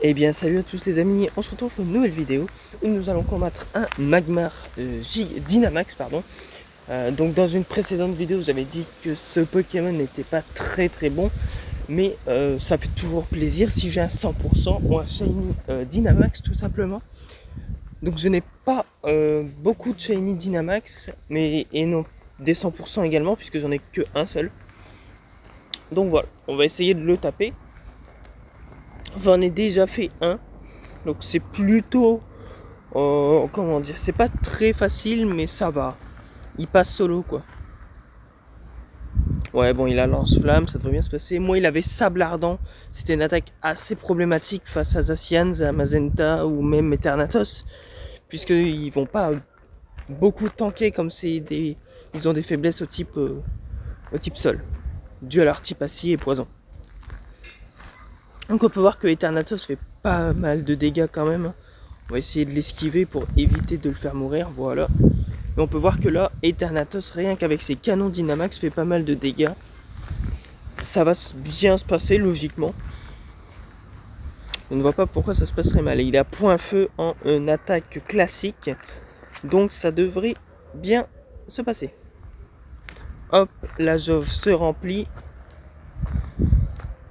Eh bien salut à tous les amis, on se retrouve pour une nouvelle vidéo où nous allons combattre un Magmar Dynamax pardon. Donc dans une précédente vidéo j'avais dit que ce Pokémon n'était pas très bon, mais ça fait toujours plaisir si j'ai un 100% ou un Shiny Dynamax tout simplement. Donc je n'ai pas beaucoup de Shiny Dynamax, mais et non des 100% également puisque j'en ai que un seul. Donc voilà, on va essayer de le taper. J'en ai déjà fait un, donc c'est plutôt, comment dire, c'est pas très facile, mais ça va. Il passe solo quoi. Ouais, bon, il a lance-flamme, ça devrait bien se passer. Moi, il avait sable ardent. C'était une attaque assez problématique face à Zacians, à Magenta ou même Eternatus, puisqu'ils vont pas beaucoup tanker comme c'est des. Ils ont des faiblesses au type sol, dû à leur type acier et poison. Donc on peut voir que Eternatus fait pas mal de dégâts quand même. On va essayer de l'esquiver pour éviter de le faire mourir, voilà. Mais on peut voir que là, Eternatus, rien qu'avec ses canons Dynamax, fait pas mal de dégâts. Ça va bien se passer logiquement. On ne voit pas pourquoi ça se passerait mal. Il a point feu en une attaque classique. Donc ça devrait bien se passer. Hop, la jauge se remplit.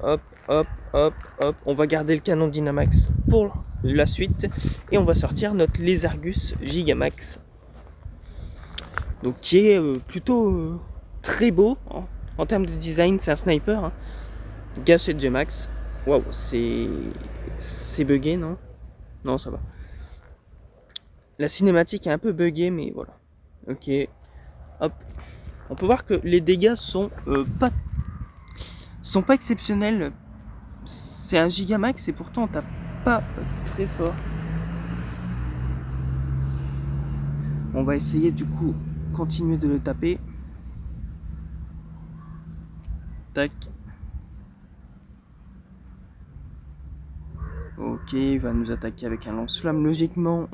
Hop, hop, hop, hop. On va garder le canon Dynamax pour la suite. Et on va sortir notre Lézargus Gigamax. Donc qui est plutôt très beau. En termes de design, c'est un sniper. Hein. Gâchette G-Max. Waouh, c'est buggé, non? Non, ça va. La cinématique est un peu buggée, mais voilà. Ok. Hop. On peut voir que les dégâts sont pas exceptionnels. C'est un Gigamax et pourtant on tape pas très fort. On va essayer du coup continuer de le taper. Tac. Ok, il va nous attaquer avec un lance-flamme. Logiquement,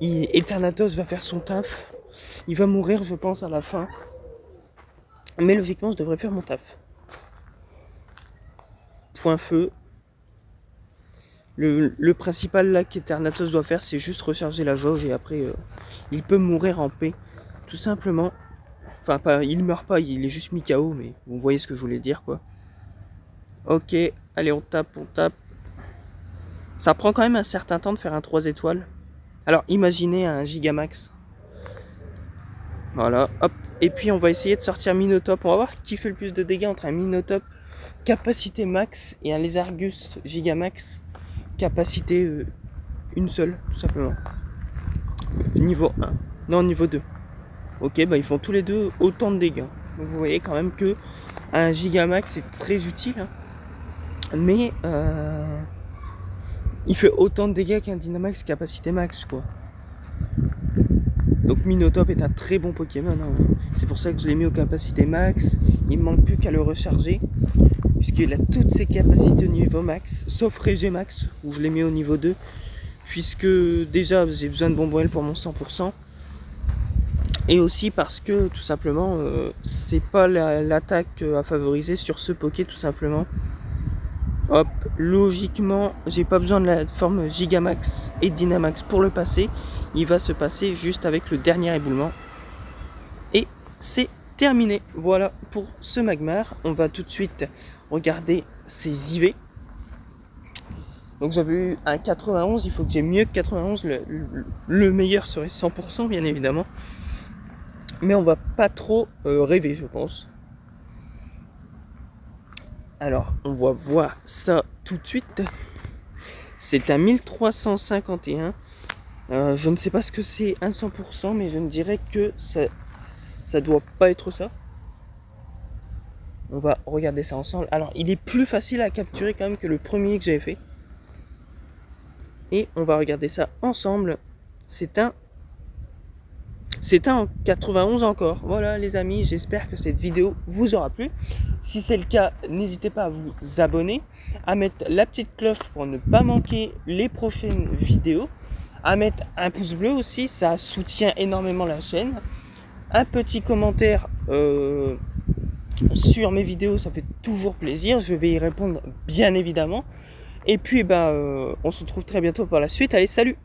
Eternatus va faire son taf. Il va mourir, je pense, à la fin. Mais logiquement, je devrais faire mon taf. Point feu. Le principal là qu'Eternatus doit faire, c'est juste recharger la jauge et après, il peut mourir en paix. Tout simplement. Enfin, pas, il meurt pas, il est juste mis KO, mais vous voyez ce que je voulais dire, quoi. Ok, allez, on tape, on tape. Ça prend quand même un certain temps de faire un 3 étoiles. Alors, imaginez un Gigamax. Voilà, hop. Et puis, on va essayer de sortir Minotop. On va voir qui fait le plus de dégâts entre un Minotop capacité max et un Lézargus Gigamax capacité une seule, tout simplement. Niveau 1. Non, niveau 2. Ok, bah ils font tous les deux autant de dégâts. Donc vous voyez quand même que un Gigamax est très utile. Hein. Mais il fait autant de dégâts qu'un Dynamax capacité max, quoi. Donc Minotop est un très bon Pokémon. Hein. C'est pour ça que je l'ai mis aux capacités max. Il ne manque plus qu'à le recharger. Puisqu'il a toutes ses capacités au niveau max. Sauf Regimax, où je l'ai mis au niveau 2. Puisque déjà j'ai besoin de bonbons pour mon 100%. Et aussi parce que tout simplement c'est pas l'attaque à favoriser sur ce Poké tout simplement. Hop, logiquement j'ai pas besoin de la forme Gigamax et Dynamax pour le passer. Il va se passer juste avec le dernier éboulement. Et c'est terminé. Voilà pour ce Magmar. On va tout de suite regarder ses IV. Donc j'avais eu un 91, il faut que j'ai mieux que 91. Le meilleur serait 100% bien évidemment. Mais on va pas trop rêver, je pense. Alors, on va voir ça tout de suite. C'est un 1351. Je ne sais pas ce que c'est un 100%, mais je me dirais que ça doit pas être ça. On va regarder ça ensemble. Alors, il est plus facile à capturer quand même que le premier que j'avais fait. Et on va regarder ça ensemble. C'est un 91 encore. Voilà les amis, j'espère que cette vidéo vous aura plu. Si c'est le cas, n'hésitez pas à vous abonner, à mettre la petite cloche pour ne pas manquer les prochaines vidéos, à mettre un pouce bleu aussi, ça soutient énormément la chaîne. Un petit commentaire sur mes vidéos, ça fait toujours plaisir. Je vais y répondre bien évidemment. Et puis on se retrouve très bientôt pour la suite. Allez, salut!